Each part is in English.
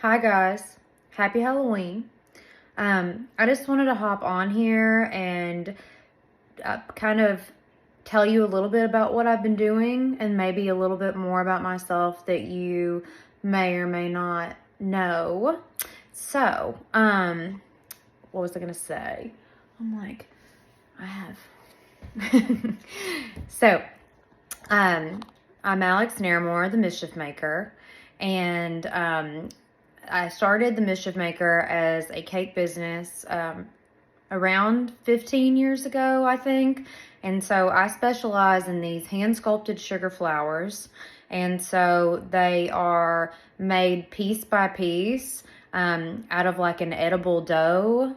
Hi guys, happy Halloween. I just wanted to hop on here and kind of tell you a little bit about what I've been doing and maybe a little bit more about myself that you may or may not know. So, what was I gonna say? I'm like, I have. So, um, I'm Alex Narramore, the Mischief Maker, and I started the Mischief Maker as a cake business around 15 years ago, I think. And so I specialize in these hand sculpted sugar flowers. And so they are made piece by piece out of like an edible dough,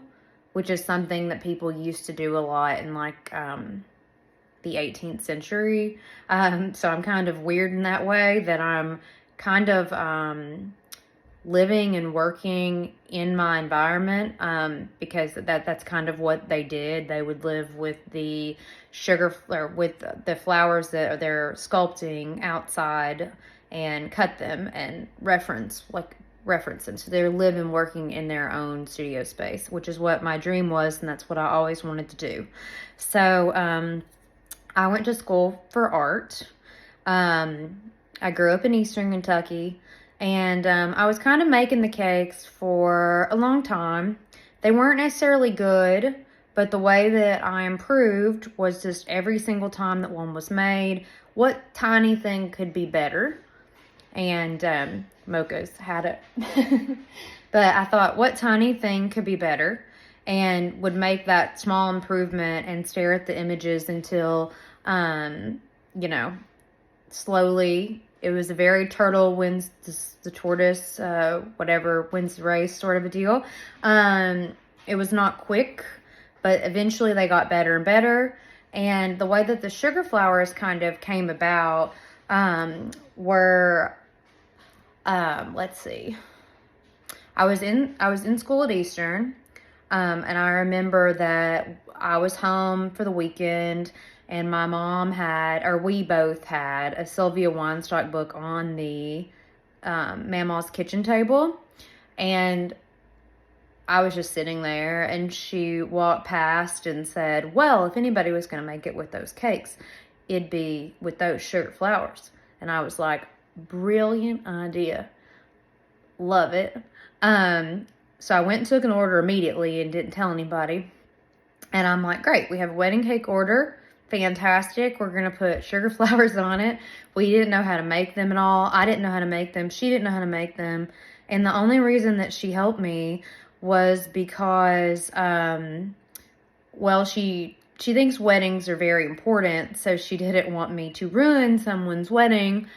which is something that people used to do a lot in like the 18th century. So I'm kind of weird in that way that I'm kind of living and working in my environment because that's kind of what they did. They would live with the sugar or with the flowers that they're sculpting outside and cut them and reference them. So they're living working in their own studio space, which is what my dream was, and that's what I always wanted to do. So I went to school for art. I grew up in Eastern Kentucky. And I was kind of making the cakes for a long time. They weren't necessarily good, but the way that I improved was just every single time that one was made, what tiny thing could be better? And Mocha's had it. But I thought, what tiny thing could be better? And would make that small improvement and stare at the images until, slowly. It was a very turtle wins the tortoise, whatever wins the race sort of a deal. It was not quick, but eventually they got better and better. And the way that the sugar flowers kind of came about were, let's see. I was in school at Eastern, and I remember that I was home for the weekend. And my mom we both had a Sylvia Weinstock book on the Mama's kitchen table. And I was just sitting there, and she walked past and said, well, if anybody was going to make it with those cakes, it'd be with those sugar flowers. And I was like, brilliant idea. Love it. So I went and took an order immediately and didn't tell anybody. And I'm like, great, we have a wedding cake order. Fantastic. We're going to put sugar flowers on it. We didn't know how to make them at all. I didn't know how to make them. She didn't know how to make them. And the only reason that she helped me was because, she thinks weddings are very important. So she didn't want me to ruin someone's wedding,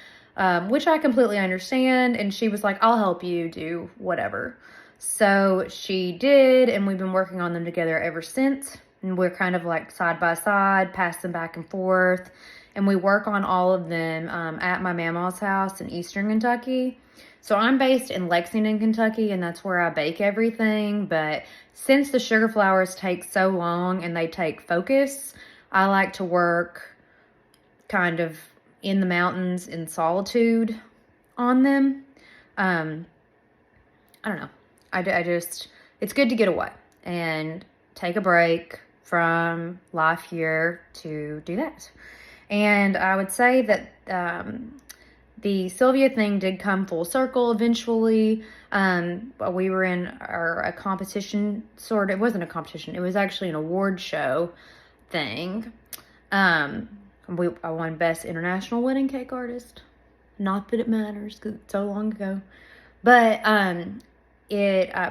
which I completely understand. And she was like, I'll help you do whatever. So she did. And we've been working on them together ever since. And we're kind of like side by side, pass them back and forth. And we work on all of them at my mama's house in Eastern Kentucky. So I'm based in Lexington, Kentucky, and that's where I bake everything. But since the sugar flowers take so long and they take focus, I like to work kind of in the mountains in solitude on them. I don't know. I just, it's good to get away and take a break from life here to do that. And I would say that the Sylvia thing did come full circle eventually. We were in a competition it wasn't a competition. It was actually an award show thing. I won Best International Wedding Cake Artist. Not that it matters because it's so long ago. But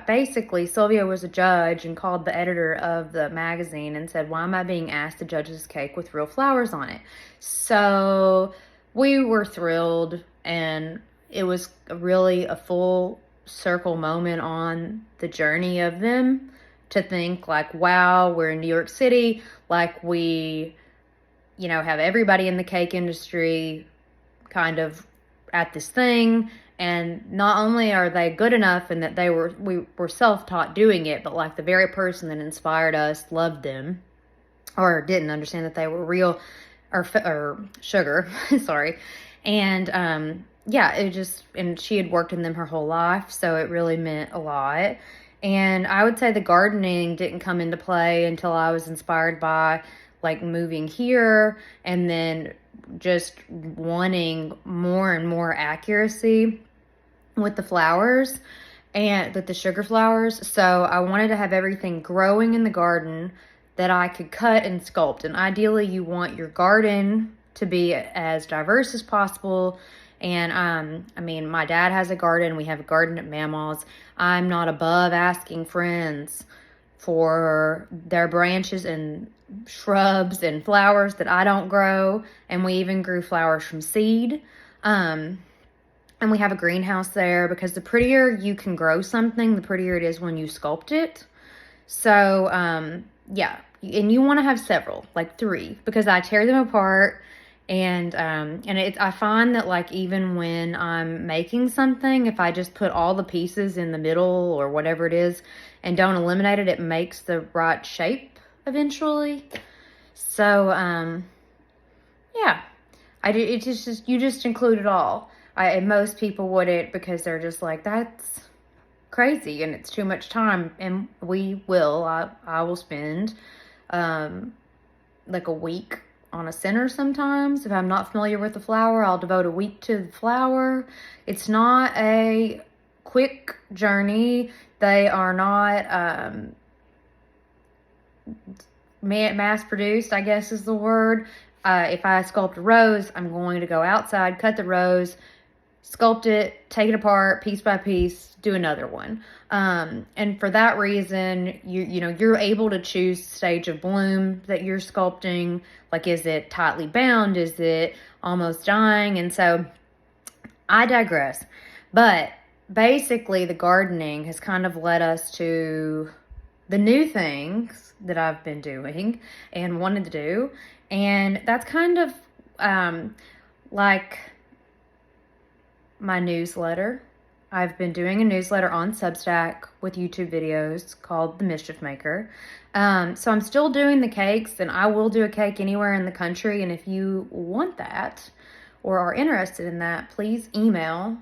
basically, Sylvia was a judge and called the editor of the magazine and said, why am I being asked to judge this cake with real flowers on it? So we were thrilled, and it was really a full circle moment on the journey of them to think like, wow, we're in New York City, like we, have everybody in the cake industry kind of at this thing. And not only are they good enough and that we were self-taught doing it, but like the very person that inspired us loved them or didn't understand that they were real or sugar, sorry. And yeah, and she had worked in them her whole life, so it really meant a lot. And I would say the gardening didn't come into play until I was inspired by like moving here and then just wanting more and more accuracy with the flowers and with the sugar flowers. So I wanted to have everything growing in the garden that I could cut and sculpt. And ideally, you want your garden to be as diverse as possible. And I mean, my dad has a garden. We have a garden at Mama's. I'm not above asking friends for their branches and shrubs and flowers that I don't grow. And we even grew flowers from seed. And we have a greenhouse there because the prettier you can grow something, the prettier it is when you sculpt it. So, yeah. And you want to have several, like 3, because I tear them apart. And I find that like even when I'm making something, if I just put all the pieces in the middle or whatever it is and don't eliminate it, it makes the right shape eventually. So, yeah, it's just, you just include it all. And most people wouldn't because they're just like, that's crazy and it's too much time. And I will spend like a week on a center sometimes. If I'm not familiar with the flower, I'll devote a week to the flower. It's not a quick journey. They are not mass produced, I guess is the word. If I sculpt a rose, I'm going to go outside, cut the rose, sculpt it, take it apart piece by piece, do another one. And for that reason, you're able to choose the stage of bloom that you're sculpting. Like, is it tightly bound? Is it almost dying? And so I digress. But basically, the gardening has kind of led us to the new things that I've been doing and wanted to do. And that's kind of like my newsletter. I've been doing a newsletter on Substack with YouTube videos called The Mischief Maker. So I'm still doing the cakes, and I will do a cake anywhere in the country. And if you want that or are interested in that, please email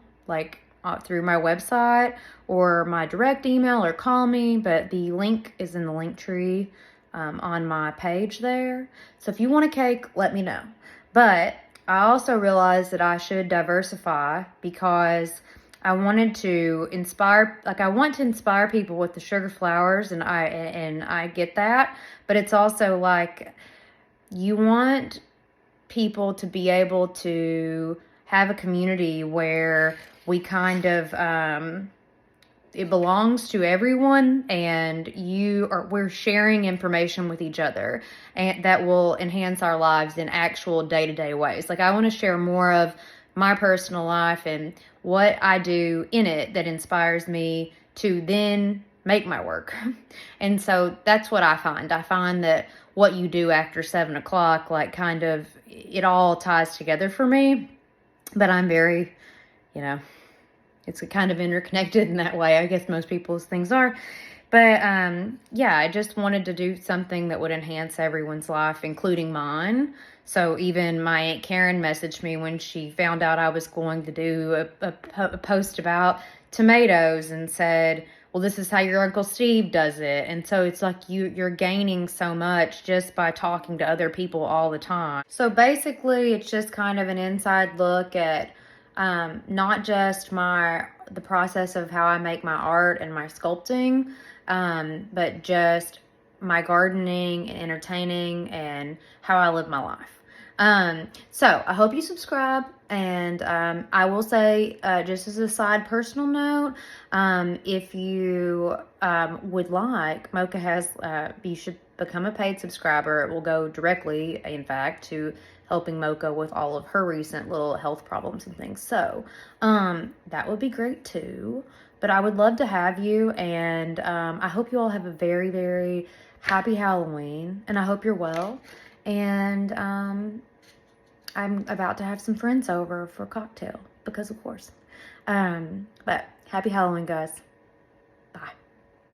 through my website or my direct email or call me. But the link is in the link tree on my page there. So if you want a cake, let me know. But I also realized that I should diversify because I wanted to inspire, I want to inspire people with the sugar flowers, and I get that, but it's also like you want people to be able to have a community where we kind of it belongs to everyone, and we're sharing information with each other, and that will enhance our lives in actual day-to-day ways. Like, I want to share more of my personal life and what I do in it that inspires me to then make my work. And so that's what I find. I find that what you do after 7 o'clock, kind of, it all ties together for me. But I'm very, it's kind of interconnected in that way. I guess most people's things are. But yeah, I just wanted to do something that would enhance everyone's life, including mine. So even my Aunt Karen messaged me when she found out I was going to do a post about tomatoes and said, well, this is how your Uncle Steve does it. And so it's like you're gaining so much just by talking to other people all the time. So basically, it's just kind of an inside look at not just the process of how I make my art and my sculpting, but just my gardening and entertaining and how I live my life. So I hope you subscribe, and I will say, just as a side personal note, if you would like, Mocha has, you should become a paid subscriber. It will go directly, in fact, to helping Mocha with all of her recent little health problems and things. So that would be great too. But I would love to have you, and I hope you all have a very, very happy Halloween, and I hope you're well. And I'm about to have some friends over for a cocktail, because of course. But happy Halloween, guys. Bye.